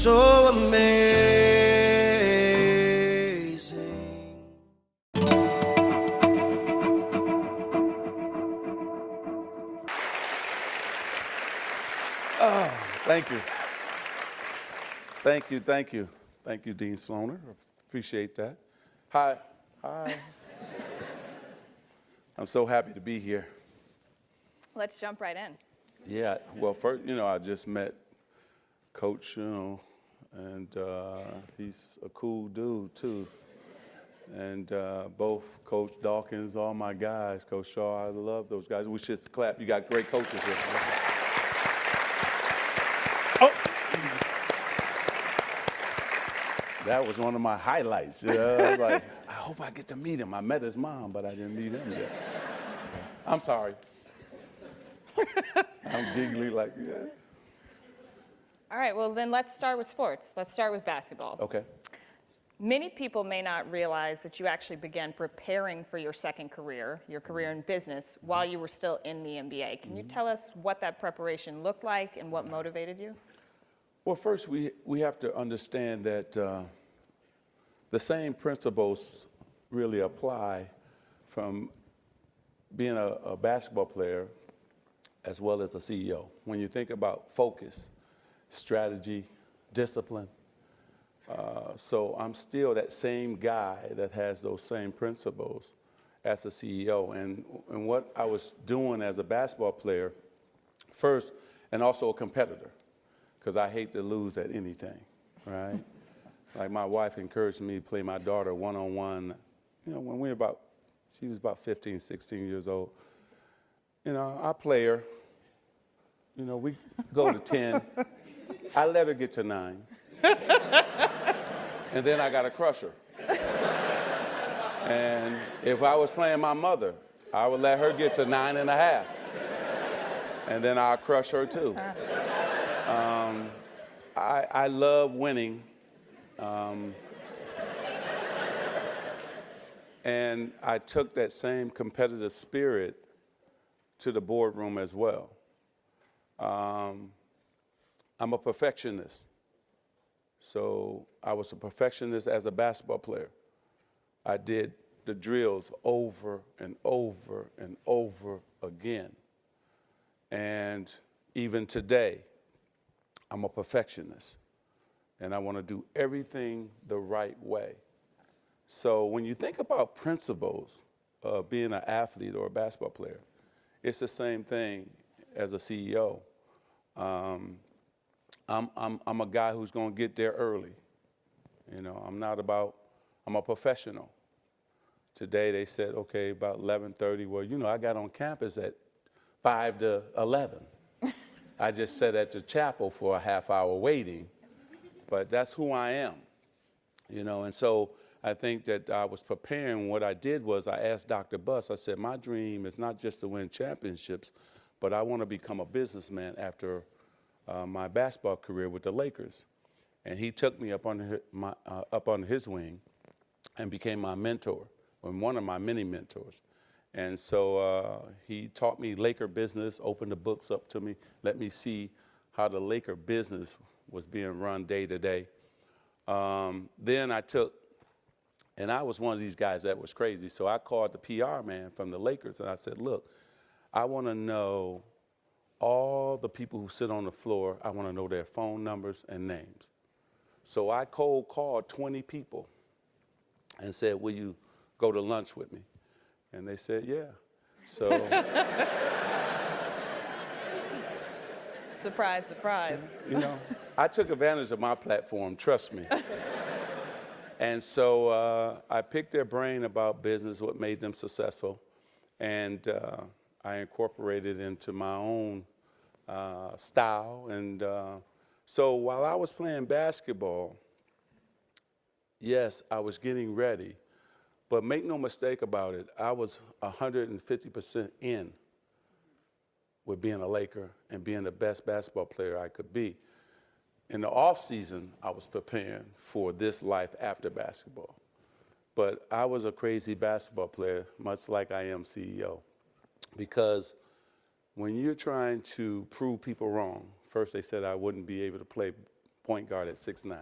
so amazing. Thank you. Thank you, thank you. Thank you, Dean Sloaner. Appreciate that. Hi. Hi. I'm so happy to be here. Let's jump right in. Yeah, well, first, I just met Coach, and he's a cool dude, too. And both Coach Dawkins, all my guys, Coach Shaw, I love those guys. We should clap. You got great coaches here. Oh. That was one of my highlights. I was like, I hope I get to meet him. I met his mom, but I didn't meet him yet. So, I'm sorry. I'm giggly like, yeah. All right, well, then let's start with sports. Let's start with basketball. Okay. Many people may not realize that you actually began preparing for your second career, your career in business, while you were still in the NBA. Can you tell us what that preparation looked like and what motivated you? Well, first, we have to understand that the same principles really apply from being a basketball player as well as a CEO. When you think about focus, strategy, discipline, so I'm still that same guy that has those same principles as a CEO. And what I was doing as a basketball player first, and also a competitor, because I hate to lose at anything, right? Like my wife encouraged me to play my daughter one-on-one, when she was about 15, 16 years old. I play her, we go to 10. I let her get to 9. And then I got to crush her. And if I was playing my mother, I would let her get to 9.5. And then I'll crush her too. I love winning. And I took that same competitive spirit to the boardroom as well. I'm a perfectionist. So I was a perfectionist as a basketball player. I did the drills over and over and over again. And even today, I'm a perfectionist. And I want to do everything the right way. So when you think about principles of being an athlete or a basketball player, it's the same thing as a CEO. I'm a guy who's going to get there early. I'm a professional. Today they said, okay, about 11:30. Well, I got on campus at 5 to 11. I just sat at the chapel for a half hour waiting, but that's who I am. And so I think that I was preparing. What I did was I asked Dr. Buss, I said, my dream is not just to win championships, but I want to become a businessman after my basketball career with the Lakers. And he took me up on his wing and became my mentor, and one of my many mentors. And so he taught me Laker business, opened the books up to me, let me see how the Laker business was being run day to day. Then and I was one of these guys that was crazy, so I called the PR man from the Lakers and I said, look, I want to know all the people who sit on the floor. I want to know their phone numbers and names. So I cold called 20 people and said, will you go to lunch with me? And they said, yeah. So Surprise, surprise. I took advantage of my platform, trust me. And so I picked their brain about business, what made them successful, and I incorporated it into my own style. And so while I was playing basketball, yes, I was getting ready, but make no mistake about it, I was 150% in with being a Laker and being the best basketball player I could be. In the off season, I was preparing for this life after basketball. But I was a crazy basketball player, much like I am CEO, because when you're trying to prove people wrong, first they said I wouldn't be able to play point guard at 6'9".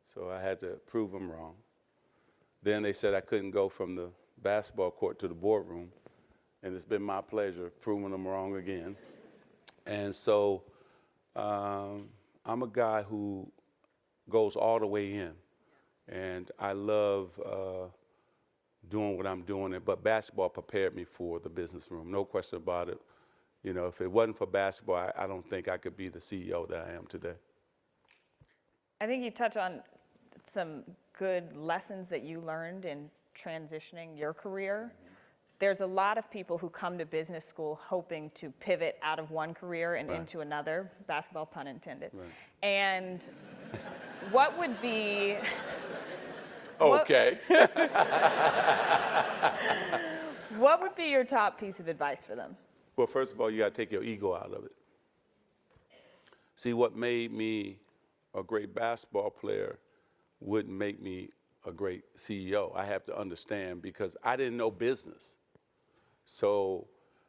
So I had to prove them wrong. Then they said I couldn't go from the basketball court to the boardroom, and it's been my pleasure proving them wrong again. And so I'm a guy who goes all the way in, and I love doing what I'm doing, but basketball prepared me for the business room, no question about it. You know, if it wasn't for basketball, I don't think I could be the CEO that I am today. I think you touch on some good lessons that you learned in transitioning your career. There's a lot of people who come to business school hoping to pivot out of one career and into another, basketball pun intended. Right. And what would be... Okay. What would be your top piece of advice for them? Well, first of all, you got to take your ego out of it. See, what made me a great basketball player wouldn't make me a great CEO. I have to understand, because I didn't know business. So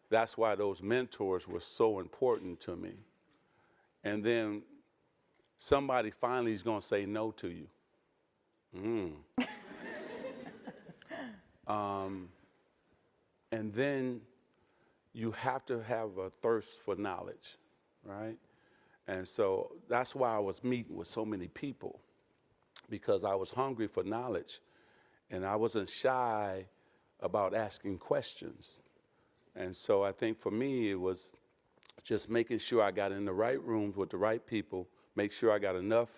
that's why those mentors were so important to me. And then somebody finally is going to say no to you. And then you have to have a thirst for knowledge, right? And so that's why I was meeting with so many people, because I was hungry for knowledge, and I wasn't shy about asking questions. And so I think for me, it was just making sure I got in the right rooms with the right people, make sure I got enough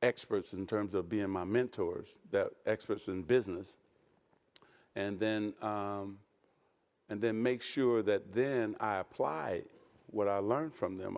experts in terms of being my mentors, that experts in business, and then make sure that then I apply what I learned from them.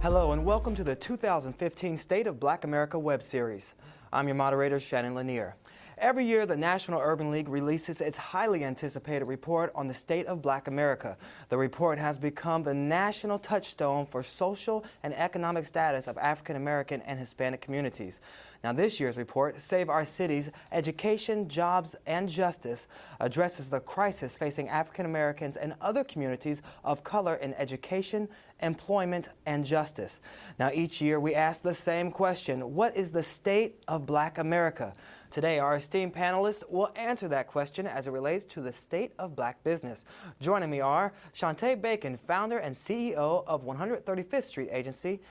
Hello and welcome to the 2015 State of Black America web series. I'm your moderator, Shannon Lanier. Every year, the National Urban League releases its highly anticipated report on the state of Black America. The report has become the national touchstone for social and economic status of African American and Hispanic communities. Now, this year's report, Save Our Cities, Education, Jobs, and Justice, addresses the crisis facing African Americans and other communities of color in education, employment, and justice. Now, each year we ask the same question: what is the state of Black America? Today, our esteemed panelists will answer that question as it relates to the state of Black business. Joining me are Shantae Bacon, founder and CEO of 135th Street Agency;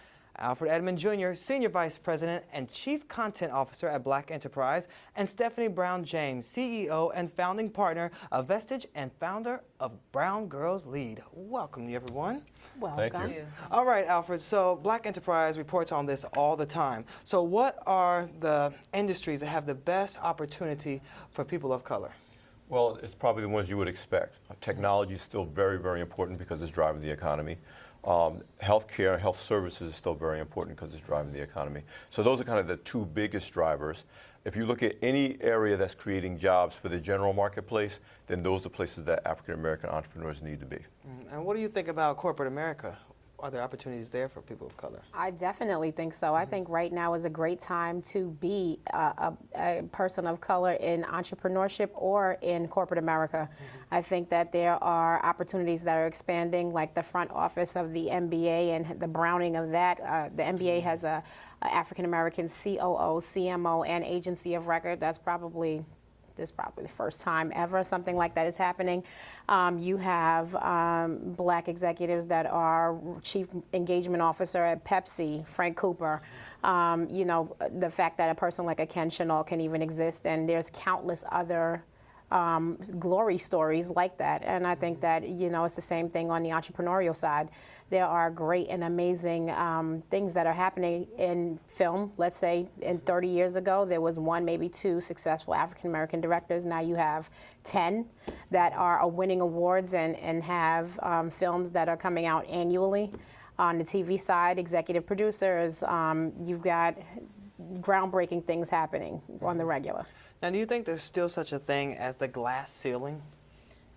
Alfred Edmond Jr., Senior Vice President and Chief Content Officer at Black Enterprise; and Stephanie Brown James, CEO and founding partner of Vestige and founder of Brown Girls Lead. Welcome, everyone. Welcome. Thank you. All right, Alfred, so Black Enterprise reports on this all the time. So what are the industries that have the best opportunity for people of color? Well, it's probably the ones you would expect. Technology is still very, very important because it's driving the economy. Healthcare and health services is still very important because it's driving the economy. So those are kind of the two biggest drivers. If you look at any area that's creating jobs for the general marketplace, then those are places that African American entrepreneurs need to be. And what do you think about corporate America? Are there opportunities there for people of color? I definitely think so. I think right now is a great time to be a person of color in entrepreneurship or in corporate America. I think that there are opportunities that are expanding, like the front office of the MBA and the browning of that. The MBA has a African American COO, CMO, and agency of record. This is probably the first time ever something like that is happening. You have Black executives that are Chief Engagement Officer at Pepsi, Frank Cooper. You know, the fact that a person like a Ken Chenault can even exist, and there's countless other glory stories like that. And I think that, you know, it's the same thing on the entrepreneurial side. There are great and amazing things that are happening in film. Let's say in 30 years ago, there was one, maybe two successful African-American directors. Now you have 10 that are winning awards and have films that are coming out annually. On the TV side, executive producers, you've got groundbreaking things happening on the regular. Now, do you think there's still such a thing as the glass ceiling?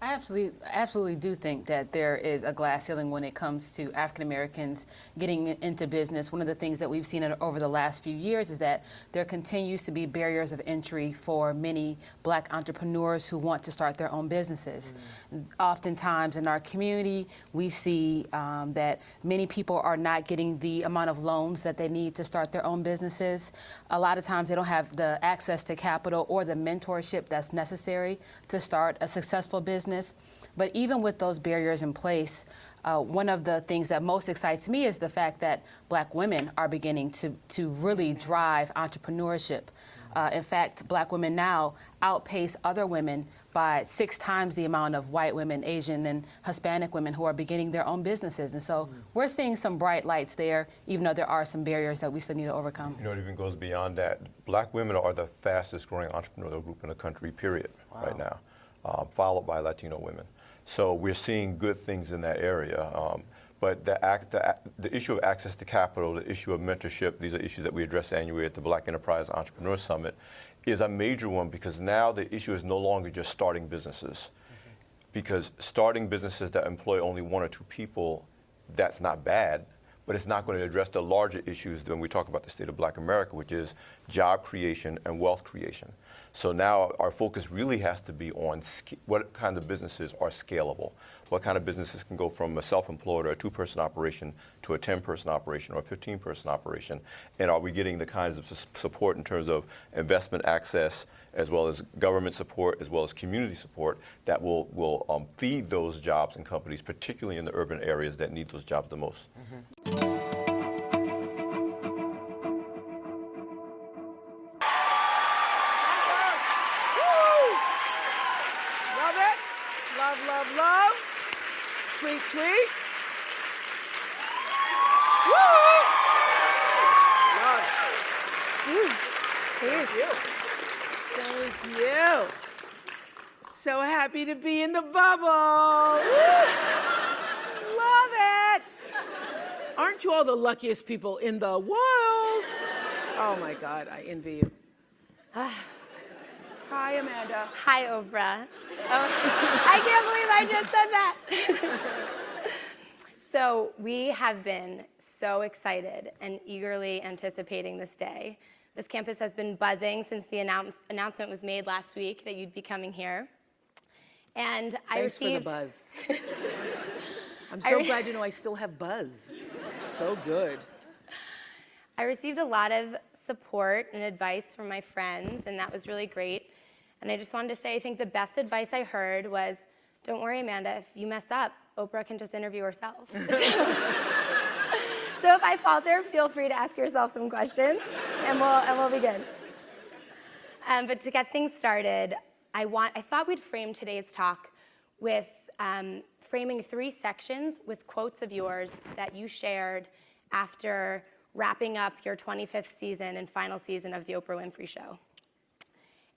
I absolutely do think that there is a glass ceiling when it comes to African Americans getting into business. One of the things that we've seen over the last few years is that there continues to be barriers of entry for many Black entrepreneurs who want to start their own businesses. Oftentimes in our community, we see that many people are not getting the amount of loans that they need to start their own businesses. A lot of times they don't have the access to capital or the mentorship that's necessary to start a successful business. But even with those barriers in place, one of the things that most excites me is the fact that Black women are beginning to really drive entrepreneurship. In fact, Black women now outpace other women by 6 times the amount of white women, Asian, and Hispanic women who are beginning their own businesses. And so we're seeing some bright lights there, even though there are some barriers that we still need to overcome. You know, it even goes beyond that. Black women are the fastest growing entrepreneurial group in the country, period, right now, followed by Latino women. So we're seeing good things in that area. But the issue of access to capital, the issue of mentorship, these are issues that we address annually at the Black Enterprise Entrepreneur Summit, is a major one because now the issue is no longer just starting businesses. Because starting businesses that employ only 1 or 2 people, that's not bad, but it's not going to address the larger issues when we talk about the state of Black America, which is job creation and wealth creation. So now our focus really has to be on what kind of businesses are scalable. What kind of businesses can go from a self-employed or a 2-person operation to a 10-person operation or a 15-person operation? And are we getting the kinds of support in terms of investment access, as well as government support, as well as community support that will feed those jobs and companies, particularly in the urban areas that need those jobs the most? Love it. Love, love, love. Tweet, tweet. Woo! Love. Thank you. Thank you. So happy to be in the bubble. Woo! Love it. Aren't you all the luckiest people in the world? Oh my God, I envy you. Hi, Amanda. Hi, Oprah. I can't believe I just said that. So we have been so excited and eagerly anticipating this day. This campus has been buzzing since the announcement was made last week that you'd be coming here. And Thanks for the buzz. I'm so glad I still have buzz. So good. I received a lot of support and advice from my friends, and that was really great. And I just wanted to say, I think the best advice I heard was, don't worry, Amanda, if you mess up, Oprah can just interview herself. So if I falter, feel free to ask yourself some questions, and we'll begin. But to get things started, I thought we'd frame today's talk with framing 3 sections with quotes of yours that you shared after wrapping up your 25th season and final season of The Oprah Winfrey Show.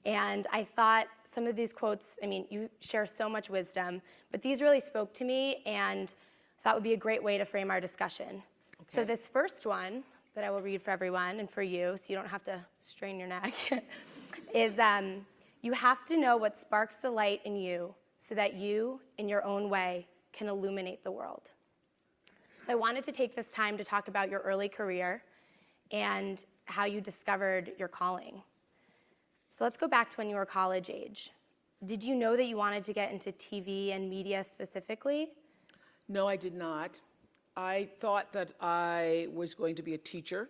And I thought some of these quotes, I mean, you share so much wisdom, but these really spoke to me and thought would be a great way to frame our discussion. Okay. So this first one that I will read for everyone and for you, so you don't have to strain your neck, is you have to know what sparks the light in you so that you, in your own way, can illuminate the world. So I wanted to take this time to talk about your early career and how you discovered your calling. So let's go back to when you were college age. Did you know that you wanted to get into TV and media specifically? No, I did not. I thought that I was going to be a teacher.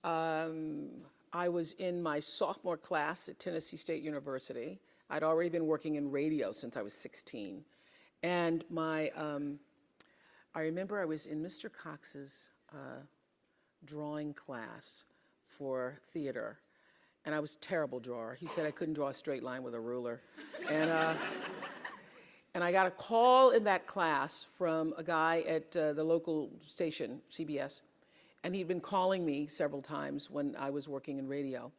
I was in my sophomore class at Tennessee State University. I'd already been working in radio since I was 16. And I remember I was in Mr. Cox's drawing class for theater. And I was a terrible drawer. He said I couldn't draw a straight line with a ruler. And I got a call in that class from a guy at the local station, CBS. And he'd been calling me several times when I was working in radio.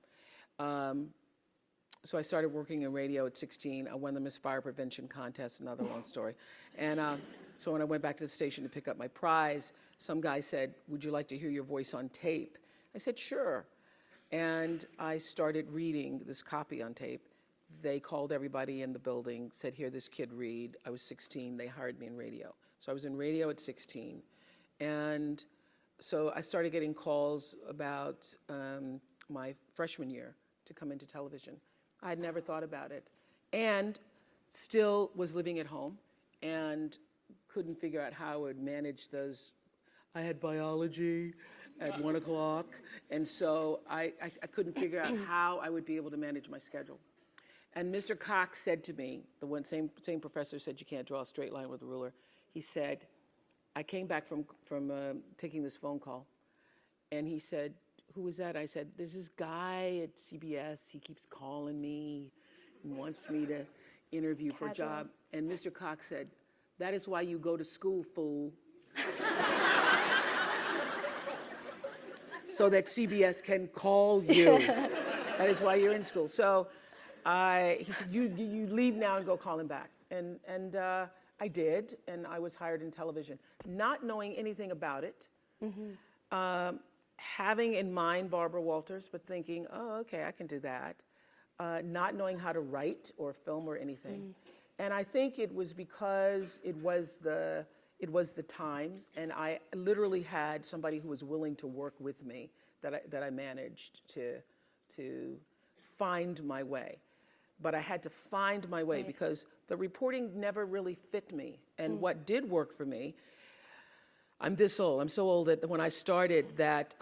So I started working in radio at 16. I won the Miss Fire Prevention contest, another long story. And so when I went back to the station to pick up my prize, some guy said, "Would you like to hear your voice on tape?" I said, "Sure." And I started reading this copy on tape. they called everybody in the building, said, here, this kid read. I was 16, they hired me in radio. So I was in radio at 16. And so I started getting calls about my freshman year to come into television. I had never thought about it. And still was living at home and couldn't figure out how I would manage those. I had biology at 1 o'clock, and so I couldn't figure out how I would be able to manage my schedule. And Mr. Cox said to me, the same professor said you can't draw a straight line with a ruler. He said, I came back from taking this phone call, and he said, who was that? I said, there's this guy at CBS, he keeps calling me and wants me to interview for a job. And Mr. Cox said, that is why you go to school, fool. So that CBS can call you. That is why you're in school. So he said, you leave now and go call him back. And I did, and I was hired in television, not knowing anything about it, having in mind Barbara Walters, but thinking, oh, okay, I can do that, not knowing how to write or film or anything. And I think it was because it was the times, and I literally had somebody who was willing to work with me that I managed to find my way. But I had to find my way because the reporting never really fit me. And what did work for me, I'm this old. I'm so old that when I started that,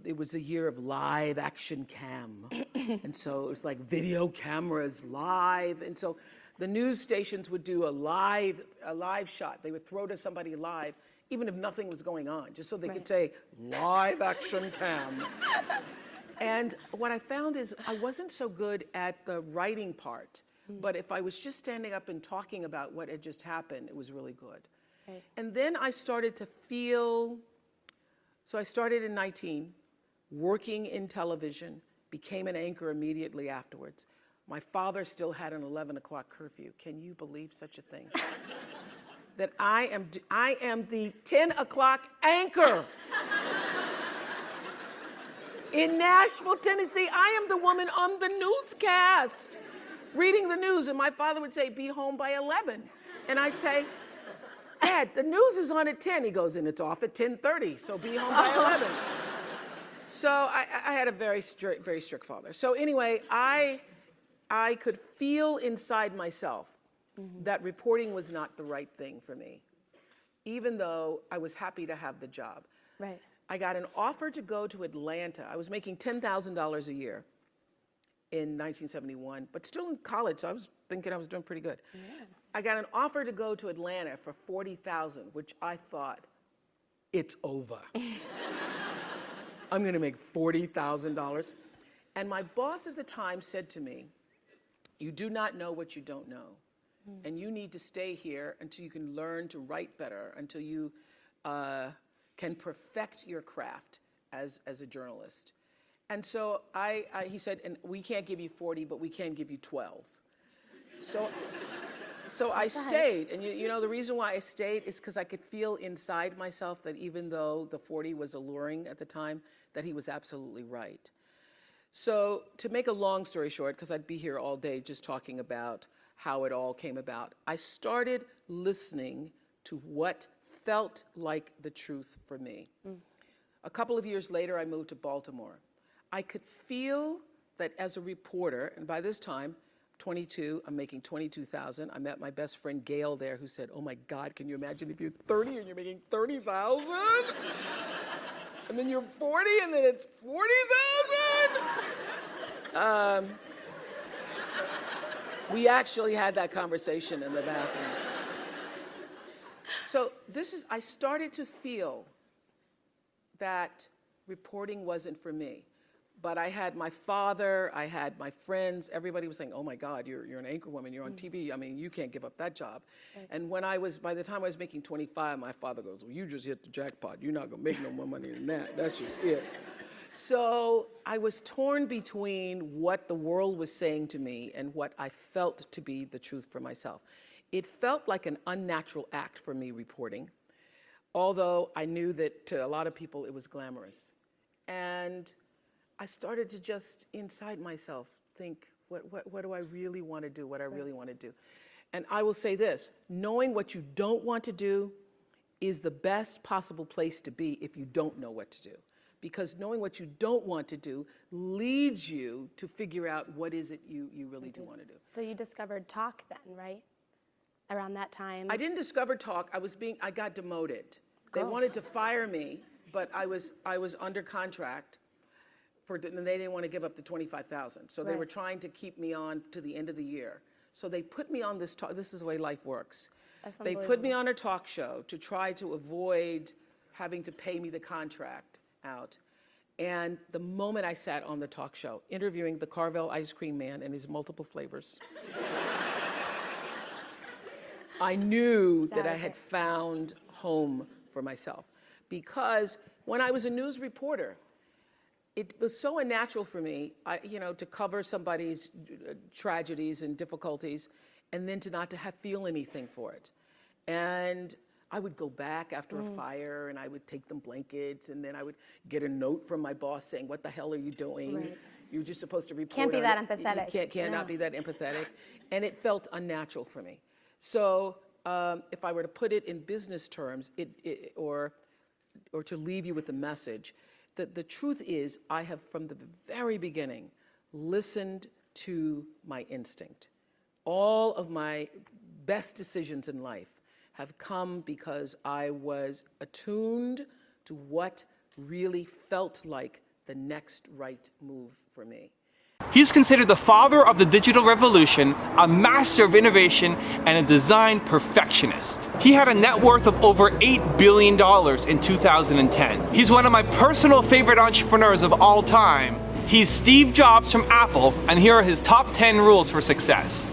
it was a year of live action cam. And so it was like video cameras live. And so the news stations would do a live shot. They would throw to somebody live, even if nothing was going on, just so they could say, live action cam. And what I found is I wasn't so good at the writing part, but if I was just standing up and talking about what had just happened, it was really good. Okay. And then I started to feel, so I started in 19, working in television, became an anchor immediately afterwards. My father still had an 11 o'clock curfew. Can you believe such a thing? That I am the 10 o'clock anchor. In Nashville, Tennessee, I am the woman on the newscast, reading the news, and my father would say, be home by 11. And I'd say, Dad, the news is on at 10. He goes, and it's off at 10:30, so be home by 11. So I had a very strict father. So anyway, I could feel inside myself that reporting was not the right thing for me, even though I was happy to have the job. Right. I got an offer to go to Atlanta. I was making $10,000 a year in 1971, but still in college, so I was thinking I was doing pretty good. Yeah. I got an offer to go to Atlanta for $40,000, which I thought, it's over. I'm gonna make $40,000. And my boss at the time said to me, you do not know what you don't know. And you need to stay here until you can learn to write better, until you can perfect your craft as a journalist. And so he said, and we can't give you 40, but we can give you 12. So I stayed, and you know the reason why I stayed is because I could feel inside myself that even though the 40 was alluring at the time, that he was absolutely right. So to make a long story short, because I'd be here all day just talking about how it all came about, I started listening to what felt like the truth for me. A couple of years later, I moved to Baltimore. I could feel that as a reporter, and by this time, 22, I'm making $22,000. I met my best friend Gail there who said, oh my God, can you imagine if you're 30 and you're making $30,000? And then you're 40 and then it's $40,000? We actually had that conversation in the bathroom. So I started to feel that reporting wasn't for me. But I had my father, I had my friends, everybody was saying, oh my God, you're an anchor woman, you're on TV, I mean, you can't give up that job. Right. And by the time I was making 25, my father goes, well, you just hit the jackpot. You're not gonna make no more money than that. That's just it. So I was torn between what the world was saying to me and what I felt to be the truth for myself. It felt like an unnatural act for me reporting, although I knew that to a lot of people it was glamorous. And I started to just inside myself think, what do I really want to do, what I really want to do. And I will say this, knowing what you don't want to do is the best possible place to be if you don't know what to do. Because knowing what you don't want to do leads you to figure out what is it you really do want to do. So you discovered talk then, right? Around that time? I didn't discover talk, I got demoted. They wanted to fire me, but I was under contract and they didn't want to give up the $25,000. So they were trying to keep me on to the end of the year. So they put me on this talk, this is the way life works. They put me on a talk show to try to avoid having to pay me the contract out. And the moment I sat on the talk show, interviewing the Carvel ice cream man and his multiple flavors, I knew that I had found home for myself. Because when I was a news reporter, it was so unnatural for me, to cover somebody's tragedies and difficulties, and then to not to feel anything for it. And I would go back after a fire, and I would take them blankets, and then I would get a note from my boss saying, "What the hell are you doing? Right. You're just supposed to report." Can't be on that it. empathetic. You cannot be that empathetic, and it felt unnatural for me. So if I were to put it in business terms, or to leave you with a message, the truth is, I have from the very beginning listened to my instinct. All of my best decisions in life have come because I was attuned to what really felt like the next right move for me. He's considered the father of the digital revolution, a master of innovation, and a design perfectionist. He had a net worth of over $8 billion in 2010. He's one of my personal favorite entrepreneurs of all time. He's Steve Jobs from Apple, and here are his top 10 rules for success.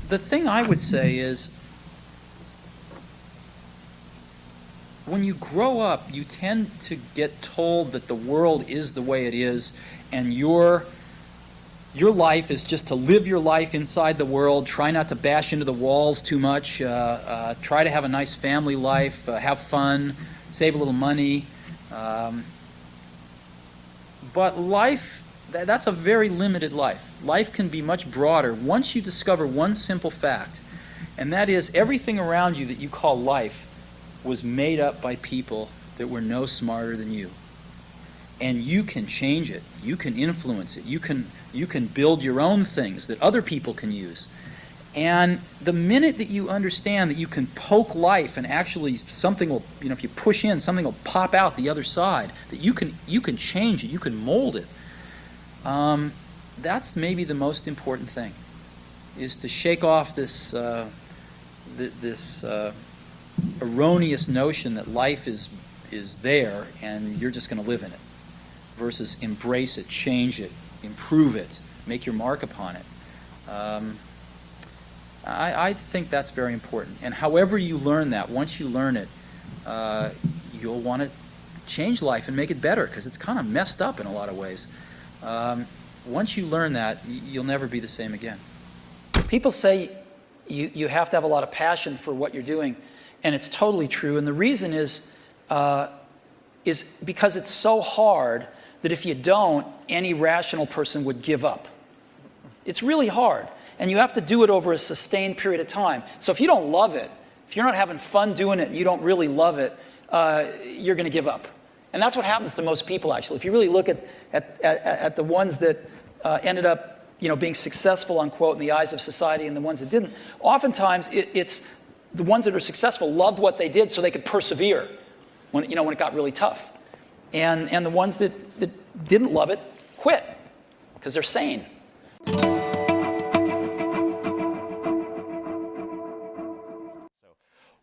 The thing I would say is, when you grow up, you tend to get told that the world is the way it is, and your life is just to live your life inside the world, try not to bash into the walls too much, try to have a nice family life, have fun, save a little money. But life, that's a very limited life. Life can be much broader once you discover one simple fact, and that is everything around you that you call life was made up by people that were no smarter than you. And you can change it. You can influence it. You can build your own things that other people can use. And the minute that you understand that you can poke life and actually something will, if you push in, something will pop out the other side, that you can change it, you can mold it. That's maybe the most important thing, is to shake off this erroneous notion that life is there and you're just going to live in it, versus embrace it, change it, improve it, make your mark upon it. I think that's very important. And however you learn that, once you learn it, you'll want to change life and make it better, because it's kind of messed up in a lot of ways. Once you learn that, you'll never be the same again. People say you have to have a lot of passion for what you're doing. And it's totally true. And the reason is because it's so hard that if you don't, any rational person would give up. It's really hard. And you have to do it over a sustained period of time. So if you don't love it, if you're not having fun doing it and you don't really love it, you're going to give up. And that's what happens to most people, actually. If you really look at the ones that ended up being successful, unquote, in the eyes of society, and the ones that didn't, oftentimes it's the ones that are successful loved what they did so they could persevere when it got really tough. And the ones that didn't love it quit because they're sane.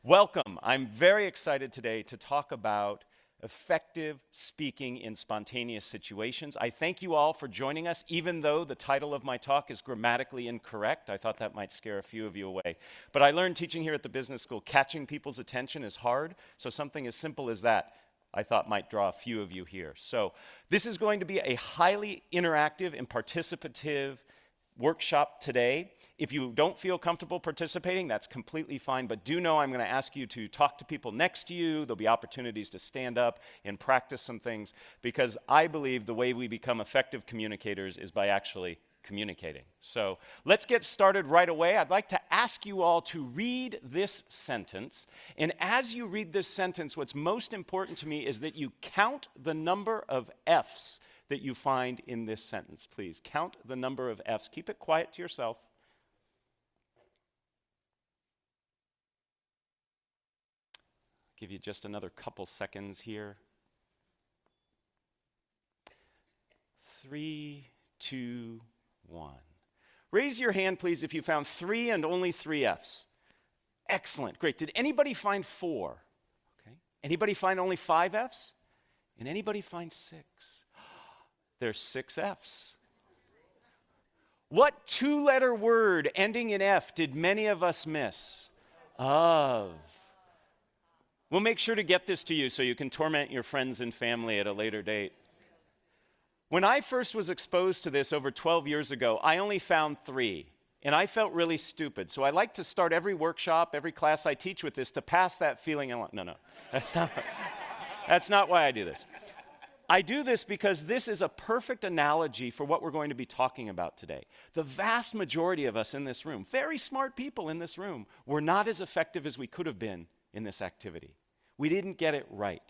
Welcome. I'm very excited today to talk about effective speaking in spontaneous situations. I thank you all for joining us, even though the title of my talk is grammatically incorrect. I thought that might scare a few of you away. But I learned teaching here at the business school, catching people's attention is hard, so something as simple as that I thought might draw a few of you here. So this is going to be a highly interactive and participative workshop today. If you don't feel comfortable participating, that's completely fine, but do know I'm going to ask you to talk to people next to you. There'll be opportunities to stand up and practice some things, because I believe the way we become effective communicators is by actually communicating. So let's get started right away. I'd like to ask you all to read this sentence, and as you read this sentence, what's most important to me is that you count the number of F's that you find in this sentence. Please count the number of F's. Keep it quiet to yourself. Give you just another couple seconds here. 3, 2, 1. Raise your hand, please, if you found 3 and only 3 F's. Excellent, great. Did anybody find 4? Okay. Anybody find only 5 F's? And anybody find 6? There's 6 F's. What 2-letter word ending in F did many of us miss? Of. We'll make sure to get this to you so you can torment your friends and family at a later date. When I first was exposed to this over 12 years ago, I only found 3, and I felt really stupid. So I like to start every workshop, every class I teach with this to pass that feeling. No, that's not why I do this. I do this because this is a perfect analogy for what we're going to be talking about today. The vast majority of us in this room, very smart people in this room, were not as effective as we could have been in this activity. We didn't get it right.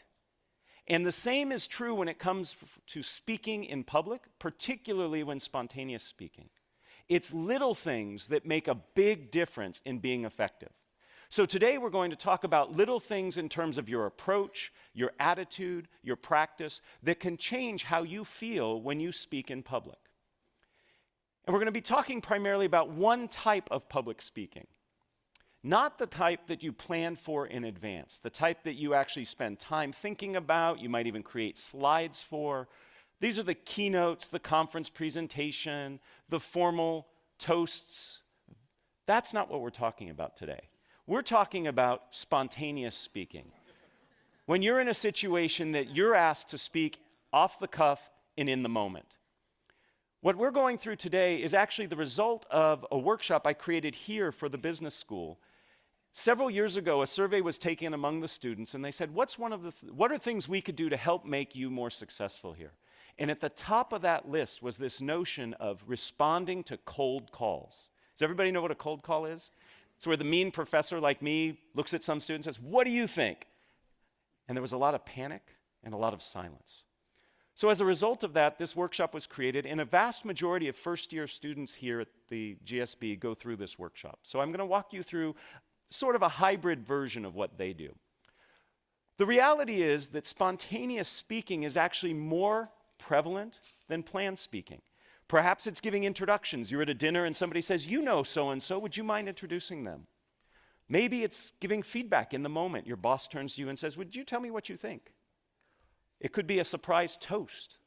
And the same is true when it comes to speaking in public, particularly when spontaneous speaking. It's little things that make a big difference in being effective. So today we're going to talk about little things in terms of your approach, your attitude, your practice that can change how you feel when you speak in public. And we're going to be talking primarily about one type of public speaking. Not the type that you plan for in advance, the type that you actually spend time thinking about, you might even create slides for. These are the keynotes, the conference presentation, the formal toasts. That's not what we're talking about today. We're talking about spontaneous speaking. When you're in a situation that you're asked to speak off the cuff and in the moment. What we're going through today is actually the result of a workshop I created here for the business school. Several years ago, a survey was taken among the students, and they said, what are things we could do to help make you more successful here? And at the top of that list was this notion of responding to cold calls. Does everybody know what a cold call is? It's where the mean professor like me looks at some students and says, "What do you think?" And there was a lot of panic and a lot of silence. So as a result of that, this workshop was created, and a vast majority of first-year students here at the GSB go through this workshop. So I'm going to walk you through sort of a hybrid version of what they do. The reality is that spontaneous speaking is actually more prevalent than planned speaking. Perhaps it's giving introductions. You're at a dinner and somebody says, "You know so-and-so, would you mind introducing them?" Maybe it's giving feedback in the moment. Your boss turns to you and says, "Would you tell me what you think?" It could be a surprise toast.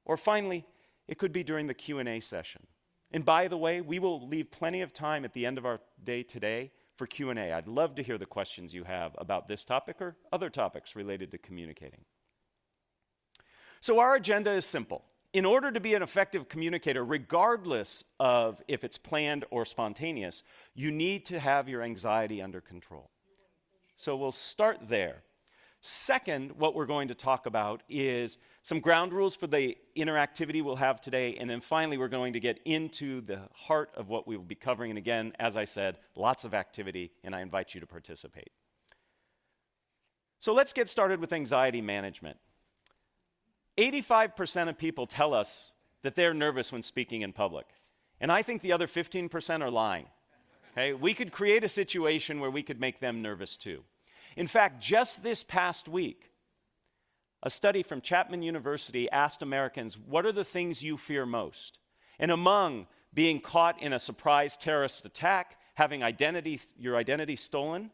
Or finally, it could be during the Q&A session. And by the way, we will leave plenty of time at the end of our day today for Q&A. I'd love to hear the questions you have about this topic or other topics related to communicating. So our agenda is simple. In order to be an effective communicator, regardless of if it's planned or spontaneous, you need to have your anxiety under control. So we'll start there. Second, what we're going to talk about is some ground rules for the interactivity we'll have today, and then finally we're going to get into the heart of what we will be covering. And again, as I said, lots of activity, and I invite you to participate. So let's get started with anxiety management. 85% of people tell us that they're nervous when speaking in public, and I think the other 15% are lying. Okay? We could create a situation where we could make them nervous too. In fact, just this past week, a study from Chapman University asked Americans, what are the things you fear most? And among being caught in a surprise terrorist attack, having your identity stolen,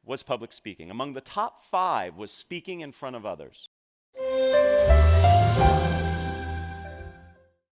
was public speaking. Among the top 5 was speaking in front of others.